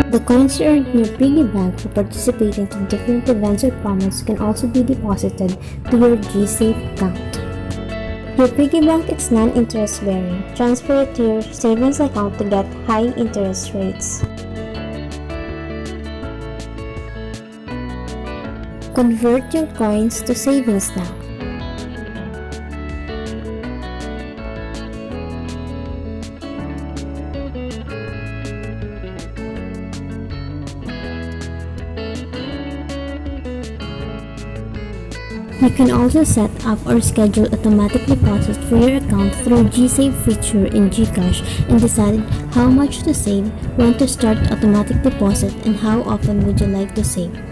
The coins earned in your piggy bank for participating to different events or promos can also be deposited to your Gsave account. Your piggy bank is non-interest bearing. Transfer it to your savings account to get high interest rates. Convert your coins to savings now. You can also set up or schedule automatic deposits for your account through Gsave feature in Gcash and decide how much to save, when to start automatic deposit, and how often would you like to save.